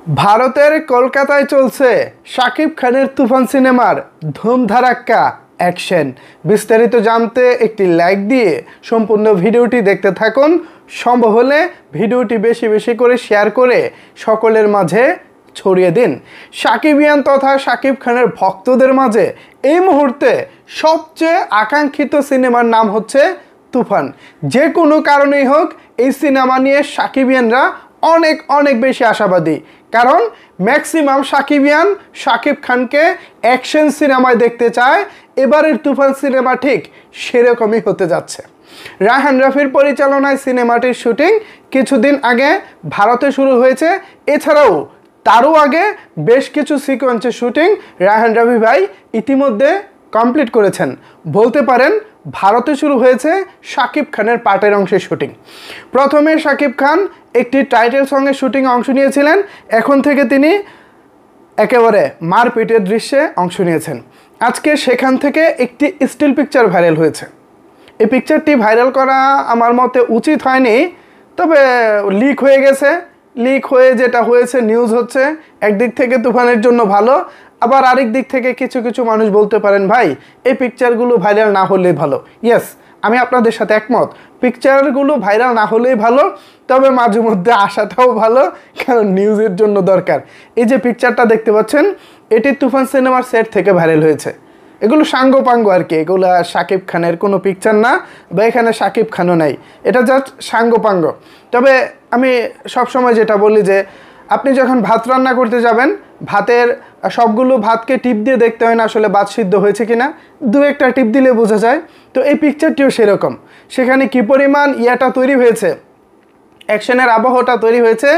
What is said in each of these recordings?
ভারতের কলকাতায় চলছে শাকিব খানের তুফান সিনেমার ধুমধারাক্কা অ্যাকশন। বিস্তারিত জানতে একটি লাইক দিয়ে সম্পূর্ণ ভিডিওটি দেখতে থাকুন। সম্ভব হলে ভিডিওটি বেশি বেশি করে শেয়ার করে সকলের মাঝে ছড়িয়ে দিন। শাকিবিয়ান তথা শাকিব খানের ভক্তদের মাঝে এই মুহূর্তে সবচেয়ে আকাঙ্ক্ষিত সিনেমার নাম হচ্ছে তুফান। যে কোনো কারণেই হোক এই সিনেমা নিয়ে শাকিবিয়ানরা অনেক অনেক বেশি আশাবাদী, কারণ ম্যাক্সিমাম শাকিবিয়ান শাকিব খানকে অ্যাকশন সিনেমায় দেখতে চায়। এবারের তুফান সিনেমা ঠিক সেরকমই হতে যাচ্ছে। রায়হান রাফির পরিচালনায় সিনেমাটির শুটিং কিছুদিন আগে ভারতে শুরু হয়েছে। এছাড়াও তারও আগে বেশ কিছু সিকোয়েন্সের শুটিং রায়হান রাফি ভাই ইতিমধ্যে কমপ্লিট করেছেন। বলতে পারেন ভারতে শুরু হয়েছে শাকিব খানের পার্টের অংশের শুটিং। প্রথমে শাকিব খান একটি টাইটেল সঙ্গের শুটিংয়ে অংশ নিয়েছিলেন। এখন থেকে তিনি একেবারে মারপিটের দৃশ্যে অংশ নিয়েছেন। আজকে সেখান থেকে একটি স্টিল পিকচার ভাইরাল হয়েছে। এই পিকচারটি ভাইরাল করা আমার মতে উচিত হয়নি, তবে লিক হয়ে গেছে। লিক হয়ে যেটা হয়েছে নিউজ হচ্ছে, একদিক থেকে তুফানের জন্য ভালো, আবার আরেক দিক থেকে কিছু কিছু মানুষ বলতে পারেন ভাই এই পিকচারগুলো ভাইরাল না হলেই ভালো। ইয়েস, আমি আপনাদের সাথে একমত, পিকচারগুলো ভাইরাল না হলেই ভালো, তবে মাঝে মধ্যে আসাটাও ভালো, কারণ নিউজের জন্য দরকার। এই যে পিকচারটা দেখতে পাচ্ছেন, এটি তুফান সিনেমার সেট থেকে ভাইরাল হয়েছে। এগুলো সাঙ্গপাঙ্গ আর কি, এগুলো শাকিব খানের কোনো পিকচার না, বা এখানে শাকিব খানও নাই, এটা জাস্ট সাঙ্গপাঙ্গ। তবে আমি সবসময় যেটা বলি যে আপনি যখন ভাত রান্না করতে যাবেন, ভাতের সবগুলো ভাতকে টিপ দিয়ে দেখতে হয় না আসলে ভাত সিদ্ধ হয়েছে কিনা, দু একটা টিপ দিলে বোঝা যায়। তো এই পিকচারটিও সেরকম, সেখানে কী পরিমাণ ইয়াটা তৈরি হয়েছে, অ্যাকশনের আবহাওয়াটা তৈরি হয়েছে,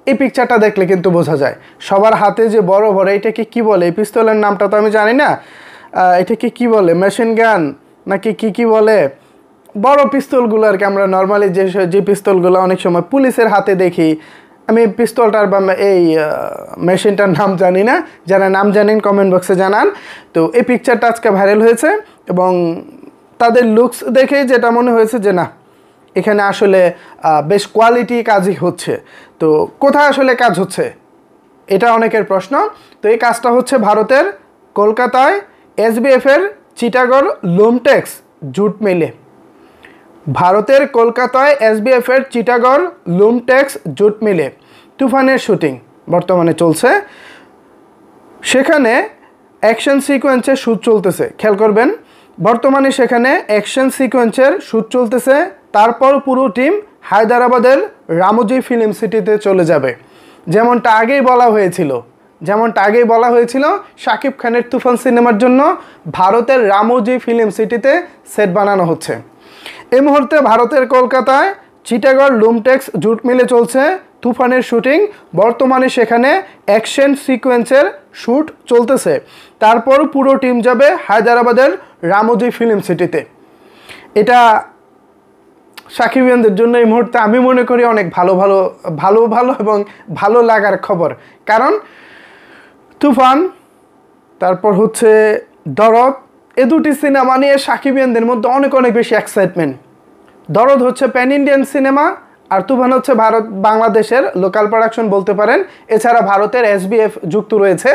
এই পিকচারটা দেখলে কিন্তু বোঝা যায়। সবার হাতে যে বড় বড়, এটাকে কি বলে, এই পিস্তলের নামটা তো আমি জানি না, এটাকে কি বলে, মেশিন গান নাকি কি বলে, বড় পিস্তলগুলো আর কি। আমরা নর্মালি যে পিস্তলগুলো অনেক সময় পুলিশের হাতে দেখি, আমি পিস্তলটার বা এই মেশিনটার নাম জানি না, যারা নাম জানেন কমেন্ট বক্সে জানান। তো এই পিকচারটা আজকে ভাইরাল হয়েছে এবং তাদের লুকস দেখেই যেটা মনে হয়েছে যে না, এখানে আসলে বেশ কোয়ালিটি কাজই হচ্ছে। তো কোথায় আসলে কাজ হচ্ছে, এটা অনেকের প্রশ্ন। তো এই কাজটা হচ্ছে ভারতের কলকাতায় এসবিএফের চিটাগড় লুমটেক্স জুট মিলে। ভারতের কলকাতায় এসবিএফের চিটাগড় লুমটেক্স জুট মিলে তুফানের শুটিং বর্তমানে চলছে। সেখানে অ্যাকশন সিকোয়েন্সের শ্যুট চলতেছে। খেয়াল করবেন, বর্তমানে সেখানে অ্যাকশন সিকোয়েন্সের শ্যুট চলতেছে। তারপর পুরো টিম হায়দ্রাবাদের রামোজি ফিল্ম সিটিতে চলে যাবে। যেমনটা আগেই বলা হয়েছিল শাকিব খানের তুফান সিনেমার জন্য ভারতের রামোজি ফিল্ম সিটিতে সেট বানানো হচ্ছে। এই মুহূর্তে ভারতের কলকাতায় চিটাগড় লুমটেক্স জুট মিলে চলছে তুফানের শুটিং। বর্তমানে সেখানে অ্যাকশন সিকোয়েন্সের শ্যুট চলতেছে। তারপর পুরো টিম যাবে হায়দ্রাবাদের রামোজি ফিল্ম সিটিতে। এটা শাকিবিয়ানদের জন্য এই মুহূর্তে আমি মনে করি অনেক ভালো এবং ভালো লাগার খবর। কারণ তুফান, তারপর হচ্ছে দরদ, এ দুটি সিনেমা নিয়ে শাকিবিয়ানদের মধ্যে অনেক বেশি এক্সাইটমেন্ট। দরদ হচ্ছে প্যান ইন্ডিয়ান সিনেমা, আর তুফান হচ্ছে বাংলাদেশের লোকাল প্রোডাকশন বলতে পারেন। এছাড়া ভারতের এসবিএফ যুক্ত রয়েছে।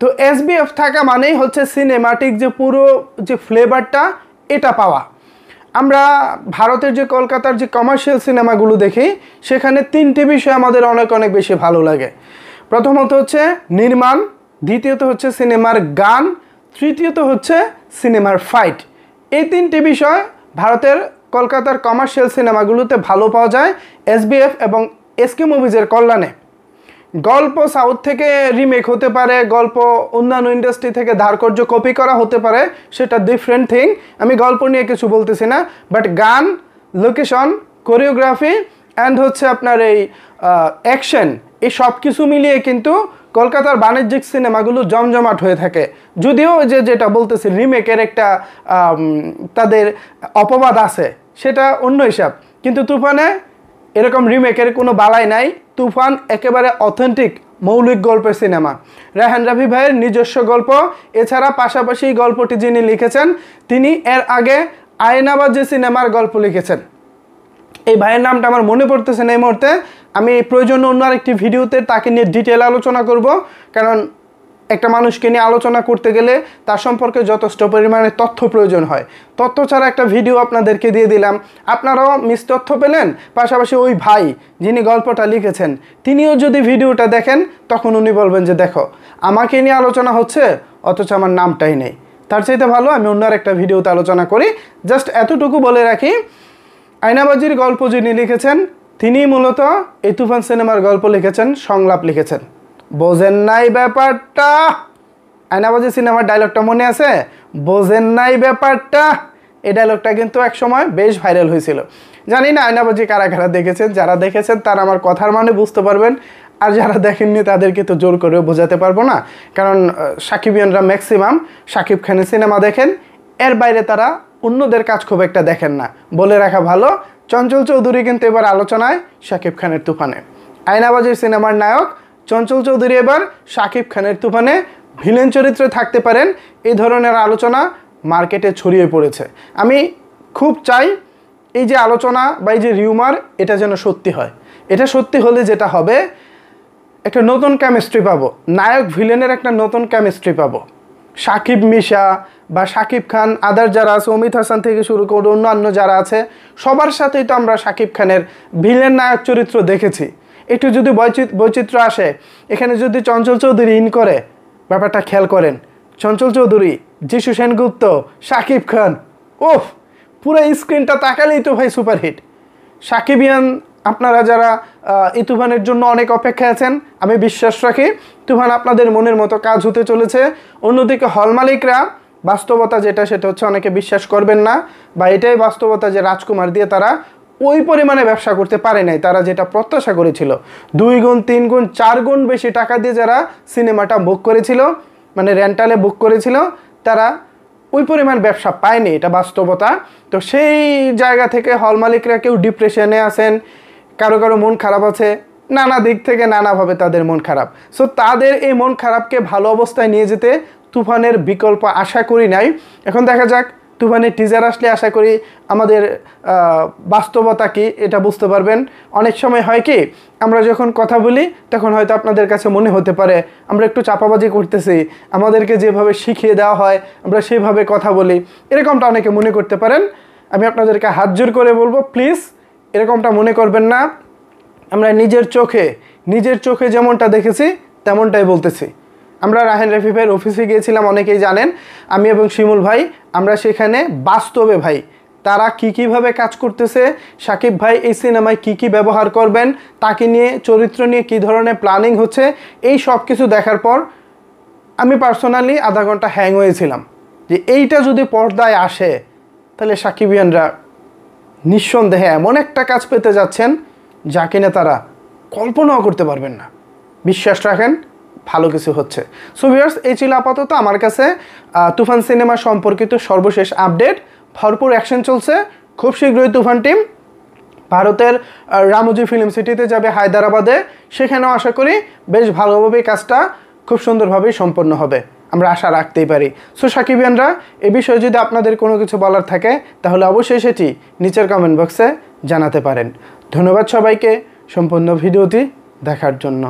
তো এসবিএফ থাকা মানেই হচ্ছে সিনেমাটিক যে পুরো যে ফ্লেভারটা এটা পাওয়া। আমরা ভারতের যে কলকাতার যে কমার্শিয়াল সিনেমাগুলো দেখি, সেখানে তিনটে বিষয় আমাদের অনেক বেশি ভালো লাগে। প্রথমত হচ্ছে নির্মাণ, দ্বিতীয়ত হচ্ছে সিনেমার গান, তৃতীয়ত হচ্ছে সিনেমার ফাইট। এই তিনটে বিষয় ভারতের কলকাতার কমার্শিয়াল সিনেমাগুলোতে ভালো পাওয়া যায় এসবিএফ এবং এসকে মুভিজের কল্যাণে। গল্প সাউথ থেকে রিমেক হতে পারে, গল্প অন্যান্য ইন্ডাস্ট্রি থেকে ধারকর্য কপি করা হতে পারে, সেটা ডিফারেন্ট থিং, আমি গল্প নিয়ে কিছু বলতেছি না। বাট গান, লোকেশন, কোরিওগ্রাফি অ্যান্ড হচ্ছে আপনার এই অ্যাকশন, এই সব কিছু মিলিয়ে কিন্তু কলকাতার বাণিজ্যিক সিনেমাগুলো জমজমাট হয়ে থাকে। যদিও যেটা বলতেছি রিমেকের একটা তাদের অপবাদ আছে, সেটা অন্য হিসাব, কিন্তু তুফানে এরকম রিমেকের কোনো বালাই নাই। তুফান একেবারে অথেন্টিক মৌলিক গল্পের সিনেমা। রায়হান রাফি ভাইয়ের নিজস্ব গল্প। এছাড়া পাশাপাশি গল্পটি যিনি লিখেছেন, তিনি এর আগে আয়নাবাজ যে সিনেমার গল্প লিখেছেন, এই ভাইয়ের নামটা আমার মনে পড়তেছে না এই মুহূর্তে। আমি প্রয়োজনে অন্য আরেকটি ভিডিওতে তাকে নিয়ে ডিটেল আলোচনা করব, কারণ একটা মানুষকে নিয়ে আলোচনা করতে গেলে তার সম্পর্কে যথেষ্ট পরিমাণে তথ্য প্রয়োজন হয়। তথ্য ছাড়া একটা ভিডিও আপনাদেরকে দিয়ে দিলাম, আপনারাও মিস তথ্য পেলেন। পাশাপাশি ওই ভাই যিনি গল্পটা লিখেছেন তিনিও যদি ভিডিওটা দেখেন তখন উনি বলবেন যে দেখো আমাকে নিয়ে আলোচনা হচ্ছে অথচ আমার নামটাই নেই। তার চাইতে ভালো আমি অন্য আরেকটা ভিডিওতে আলোচনা করি। জাস্ট এতটুকু বলে রাখি, আয়নাবাজির গল্প যিনি লিখেছেন তিনি মূলত এই তুফান সিনেমার গল্প লিখেছেন, সংলাপ লিখেছেন। বোঝেন নাই ব্যাপারটা? আয়নাবাজি সিনেমার ডায়লগটা মনে আছে? বোঝেন নাই ব্যাপারটা। এই ডায়লগটা কিন্তু একসময় বেশ ভাইরাল হয়েছিল। জানি না আয়নাবাজি কারা কারা দেখেছেন, যারা দেখেছেন তারা আমার কথার মানে বুঝতে পারবেন, আর যারা দেখেননি তাদেরকে তো জোর করেও বোঝাতে পারবো না, কারণ সাকিবিয়ানরা ম্যাক্সিমাম শাকিব খানের সিনেমা দেখেন, এর বাইরে তারা অন্যদের কাজ খুব একটা দেখেন না। বলে রাখা ভালো, চঞ্চল চৌধুরী কিন্তু এবার আলোচনায় শাকিব খানের তুফানে। আয়নাবাজির সিনেমার নায়ক চঞ্চল চৌধুরী এবার শাকিব খানের তুফানে ভিলেন চরিত্রে থাকতে পারেন, এই ধরনের আলোচনা মার্কেটে ছড়িয়ে পড়েছে। আমি খুব চাই এই যে আলোচনা বা এই যে রিউমার এটা যেন সত্যি হয়। এটা সত্যি হলে যেটা হবে, একটা নতুন কেমিস্ট্রি পাবো, নায়ক ভিলেনের একটা নতুন কেমিস্ট্রি পাবো। শাকিব মিশা বা শাকিব খান আদার যারা আছে, অমিত হাসান থেকে শুরু করে অন্যান্য যারা আছে সবার সাথেই তো আমরা শাকিব খানের ভিলেন নায়ক চরিত্র দেখেছি। একটু যদি বৈচিত্র্য আসে, এখানে যদি চঞ্চল চৌধুরী ইন করে, ব্যাপারটা খেয়াল করেন, চঞ্চল চৌধুরী, যিশু সেনগুপ্ত, শাকিব খান, ওফ, পুরো স্ক্রিনটা তাকালেই তো ভাই সুপারহিট। সাকিবিয়ান আপনারা যারা এই তুফানের জন্য অনেক অপেক্ষায় আছেন, আমি বিশ্বাস রাখি তুফান আপনাদের মনের মতো কাজ হতে চলেছে। অন্যদিকে হল মালিকরা বাস্তবতা যেটা সেটা হচ্ছে অনেকে বিশ্বাস করবেন না, বা এটাই বাস্তবতা যে রাজকুমার দিয়ে তারা ওই পরিমাণে ব্যবসা করতে পারে নাই। তারা যেটা প্রত্যাশা করেছিল 2 গুণ 3 গুণ 4 গুণ বেশি টাকা দিয়ে যারা সিনেমাটা বুক করেছিল, মানে রেন্টালে বুক করেছিল, তারা ওই পরিমাণ ব্যবসা পায়নি, এটা বাস্তবতা। তো সেই জায়গা থেকে হল মালিকরা কেউ ডিপ্রেশনে আছেন, কারো কারো মন খারাপ আছে, নানা দিক থেকে নানাভাবে তাদের মন খারাপ। সো তাদের এই মন খারাপকে ভালো অবস্থায় নিয়ে যেতে তুফানের বিকল্প আশা করি নাই। এখন দেখা যাক তুফানের টিজার আসলে আশা করি আমাদের বাস্তবতা কি এটা বুঝতে পারবেন। অনেক সময় হয় কি, আমরা যখন কথা বলি তখন হয়তো আপনাদের কাছে মনে হতে পারে আমরা একটু চাপাবাজি করতেছি, আমাদেরকে যেভাবে শিখিয়ে দেওয়া হয় আমরা সেভাবে কথা বলি, এরকমটা অনেকে মনে করতে পারেন। আমি আপনাদেরকে হাত জোর করে বলবো, প্লিজ এরকমটা মনে করবেন না। আমরা নিজের চোখে যেমনটা দেখেছি তেমনটাই বলতেছি। আমরা রাহেন রাফি ভাইয়ের অফিসে গিয়েছিলাম, অনেকেই জানেন, আমি এবং শিমুল ভাই। আমরা সেখানে বাস্তবে ভাই তারা কীভাবে কাজ করতেছে, শাকিব ভাই এই সিনেমায় কি ব্যবহার করবেন, তাকে নিয়ে চরিত্র নিয়ে কী ধরনের প্ল্যানিং হচ্ছে, এই সব কিছু দেখার পর আমি পার্সোনালি আধা ঘন্টা হ্যাং হয়েছিলাম যে এইটা যদি পর্দায় আসে তাহলে সাকিবিয়ানরা নিঃসন্দেহে এমন একটা কাজ পেতে যাচ্ছেন যা কিনা তারা কল্পনাও করতে পারবেন না। বিশ্বাস রাখেন, ভালো কিছু হচ্ছে। সো ভিউয়ার্স, এই ছিল আপাতত আমার কাছে তুফান সিনেমা সম্পর্কিত সর্বশেষ আপডেট। ভরপুর অ্যাকশন চলছে। খুব শীঘ্রই তুফান টিম ভারতের রামোজি ফিল্ম সিটিতে যাবে, হায়দ্রাবাদে। সেখানেও আশা করি বেশ ভালোভাবেই কাজটা খুব সুন্দরভাবেই সম্পন্ন হবে, আমরা আশা রাখতেই পারি। সো সাকিবিয়ানরা, এ বিষয়ে যদি আপনাদের কোনো কিছু বলার থাকে তাহলে অবশ্যই সেটি নিচের কমেন্ট বক্সে জানাতে পারেন। ধন্যবাদ সবাইকে সম্পূর্ণ ভিডিওটি দেখার জন্য।